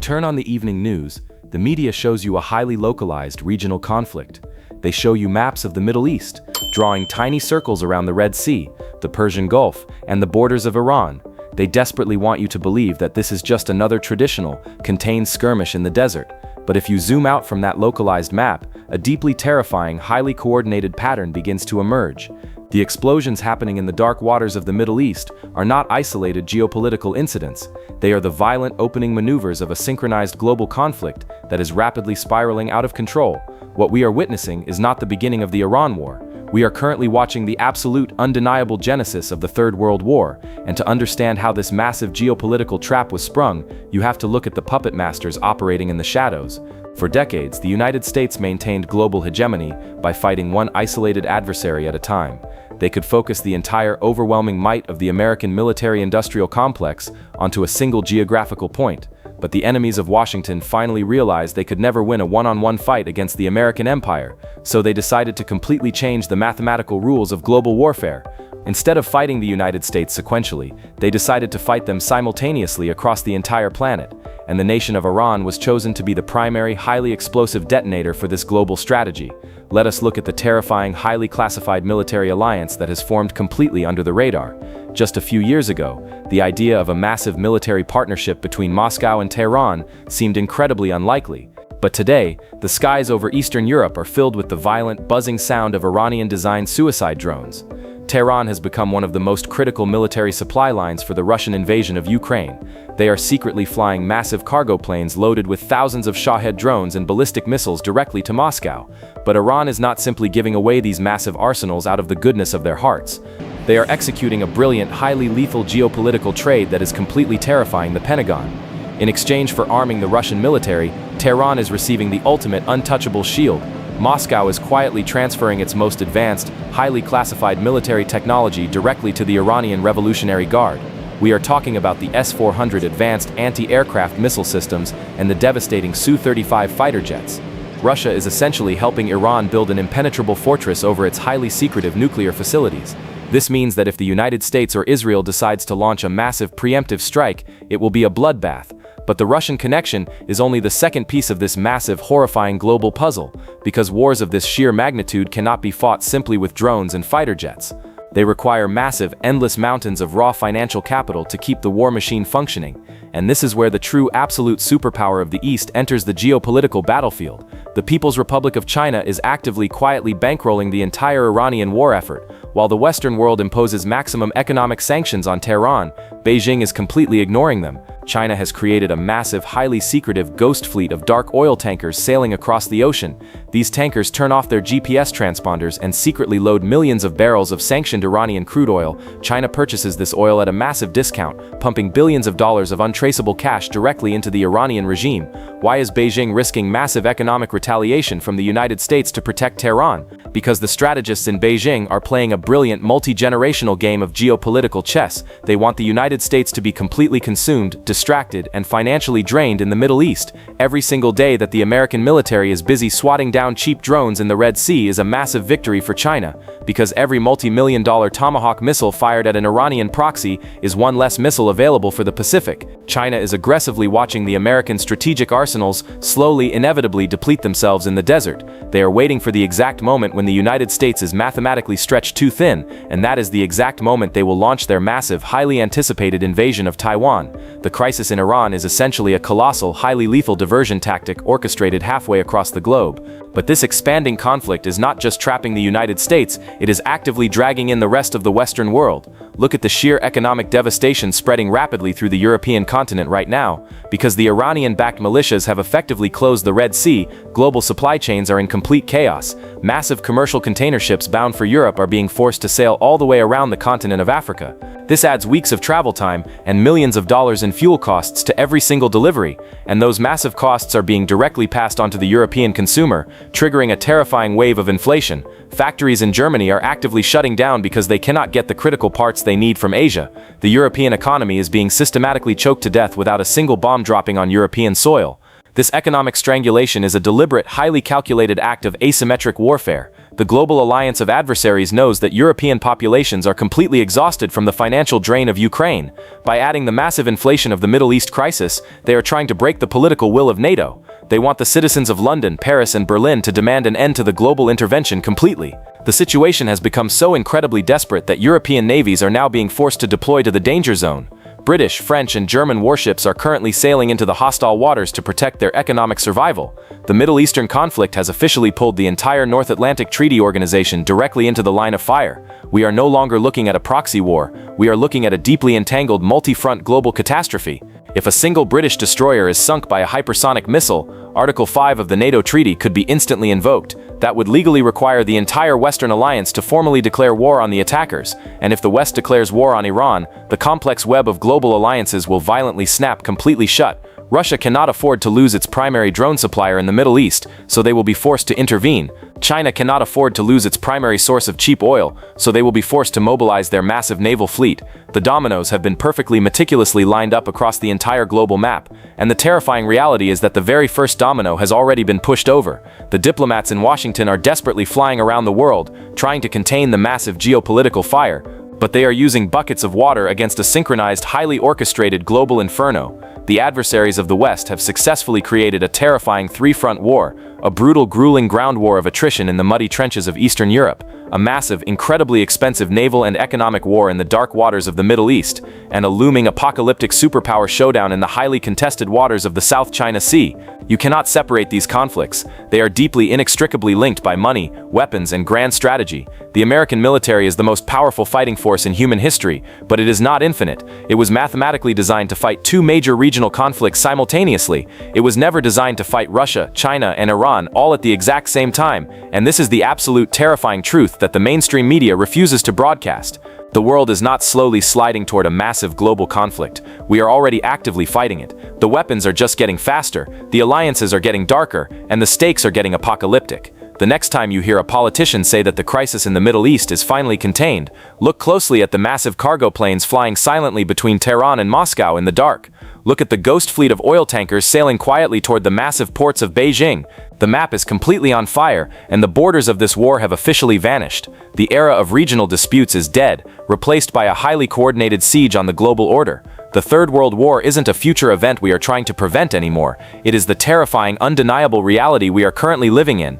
turn on the evening news, the media shows you a highly localized regional conflict. They show you maps of the Middle East, drawing tiny circles around the Red Sea, the Persian Gulf, and the borders of Iran. They desperately want you to believe that this is just another traditional, contained skirmish in the desert. But if you zoom out from that localized map, a deeply terrifying, highly coordinated pattern begins to emerge. The explosions happening in the dark waters of the Middle East are not isolated geopolitical incidents. They are the violent opening maneuvers of a synchronized global conflict that is rapidly spiraling out of control. What we are witnessing is not the beginning of the Iran War. We are currently watching the absolute, undeniable genesis of the Third World War, and to understand how this massive geopolitical trap was sprung, you have to look at the puppet masters operating in the shadows. For decades, the United States maintained global hegemony by fighting one isolated adversary at a time. They could focus the entire overwhelming might of the American military-industrial complex onto a single geographical point. But the enemies of Washington finally realized they could never win a one-on-one fight against the American empire, so they decided to completely change the mathematical rules of global warfare. Instead of fighting the United States sequentially, they decided to fight them simultaneously across the entire planet, and the nation of Iran was chosen to be the primary, highly explosive detonator for this global strategy. Let us look at the terrifying, highly classified military alliance that has formed completely under the radar. Just a few years ago, the idea of a massive military partnership between Moscow and Tehran seemed incredibly unlikely. But today, the skies over Eastern Europe are filled with the violent, buzzing sound of Iranian-designed suicide drones. Tehran has become one of the most critical military supply lines for the Russian invasion of Ukraine. They are secretly flying massive cargo planes loaded with thousands of Shahed drones and ballistic missiles directly to Moscow. But Iran is not simply giving away these massive arsenals out of the goodness of their hearts. They are executing a brilliant, highly lethal geopolitical trade that is completely terrifying the Pentagon. In exchange for arming the Russian military, Tehran is receiving the ultimate untouchable shield. Moscow is quietly transferring its most advanced, highly classified military technology directly to the Iranian Revolutionary Guard. We are talking about the S-400 advanced anti-aircraft missile systems and the devastating Su-35 fighter jets. Russia is essentially helping Iran build an impenetrable fortress over its highly secretive nuclear facilities. This means that if the United States or Israel decides to launch a massive preemptive strike, it will be a bloodbath. But the Russian connection is only the second piece of this massive, horrifying global puzzle, because wars of this sheer magnitude cannot be fought simply with drones and fighter jets. They require massive, endless mountains of raw financial capital to keep the war machine functioning, and this is where the true absolute superpower of the East enters the geopolitical battlefield. The People's Republic of China is actively, quietly bankrolling the entire Iranian war effort. While the Western world imposes maximum economic sanctions on Tehran, Beijing is completely ignoring them. China has created a massive, highly secretive ghost fleet of dark oil tankers sailing across the ocean. These tankers turn off their GPS transponders and secretly load millions of barrels of sanctioned Iranian crude oil. China purchases this oil at a massive discount, pumping billions of dollars of untraceable cash directly into the Iranian regime. Why is Beijing risking massive economic retaliation from the United States to protect Tehran? Because the strategists in Beijing are playing a brilliant multi-generational game of geopolitical chess. They want the United States to be completely consumed, distracted, and financially drained in the Middle East. Every single day that the American military is busy swatting down cheap drones in the Red Sea is a massive victory for China, because every multi-million-dollar Tomahawk missile fired at an Iranian proxy is one less missile available for the Pacific. China is aggressively watching the American strategic arsenals slowly, inevitably deplete themselves in the desert. They are waiting for the exact moment when the United States is mathematically stretched too thin, and that is the exact moment they will launch their massive, highly anticipated invasion of Taiwan. The crisis in Iran is essentially a colossal, highly lethal diversion tactic orchestrated halfway across the globe. But this expanding conflict is not just trapping the United States, it is actively dragging in the rest of the Western world. Look at the sheer economic devastation spreading rapidly through the European continent right now. Because the Iranian-backed militias have effectively closed the Red Sea, global supply chains are in complete chaos. Massive commercial container ships bound for Europe are being forced to sail all the way around the continent of Africa. This adds weeks of travel time and millions of dollars in fuel costs to every single delivery, and those massive costs are being directly passed on to the European consumer, triggering a terrifying wave of inflation. Factories in Germany are actively shutting down because they cannot get the critical parts they need from Asia. The European economy is being systematically choked to death without a single bomb dropping on European soil. This economic strangulation is a deliberate, highly calculated act of asymmetric warfare. the global alliance of adversaries knows that European populations are completely exhausted from the financial drain of Ukraine. By adding the massive inflation of the Middle East crisis, they are trying to break the political will of NATO. They want the citizens of London, Paris, and Berlin to demand an end to the global intervention completely. The situation has become so incredibly desperate that European navies are now being forced to deploy to the danger zone. British, French, and German warships are currently sailing into the hostile waters to protect their economic survival. The Middle Eastern conflict has officially pulled the entire North Atlantic Treaty Organization directly into the line of fire. We are no longer looking at a proxy war, we are looking at a deeply entangled multi-front global catastrophe. If a single British destroyer is sunk by a hypersonic missile, Article 5 of the NATO treaty could be instantly invoked. That would legally require the entire Western alliance to formally declare war on the attackers, and if the West declares war on Iran, the complex web of global alliances will violently snap completely shut. Russia cannot afford to lose its primary drone supplier in the Middle East, so they will be forced to intervene. China cannot afford to lose its primary source of cheap oil, so they will be forced to mobilize their massive naval fleet. The dominoes have been perfectly meticulously lined up across the entire global map, and the terrifying reality is that the very first domino has already been pushed over. The diplomats in Washington are desperately flying around the world, trying to contain the massive geopolitical fire, but they are using buckets of water against a synchronized, highly orchestrated global inferno. The adversaries of the West have successfully created a terrifying three-front war, a brutal, grueling ground war of attrition in the muddy trenches of Eastern Europe, a massive, incredibly expensive naval and economic war in the dark waters of the Middle East, and a looming apocalyptic superpower showdown in the highly contested waters of the South China Sea. You cannot separate these conflicts. They are deeply, inextricably linked by money, weapons, and grand strategy. The American military is the most powerful fighting force in human history, but it is not infinite. It was mathematically designed to fight two major regional conflicts simultaneously. It was never designed to fight Russia, China, and Iran all at the exact same time, and this is the absolute terrifying truth that the mainstream media refuses to broadcast. The world is not slowly sliding toward a massive global conflict. We are already actively fighting it. The weapons are just getting faster, the alliances are getting darker, and the stakes are getting apocalyptic. The next time you hear a politician say that the crisis in the Middle East is finally contained, look closely at the massive cargo planes flying silently between Tehran and Moscow in the dark. Look at the ghost fleet of oil tankers sailing quietly toward the massive ports of Beijing. The map is completely on fire, and the borders of this war have officially vanished. The era of regional disputes is dead, replaced by a highly coordinated siege on the global order. The Third World War isn't a future event we are trying to prevent anymore. It is the terrifying, undeniable reality we are currently living in.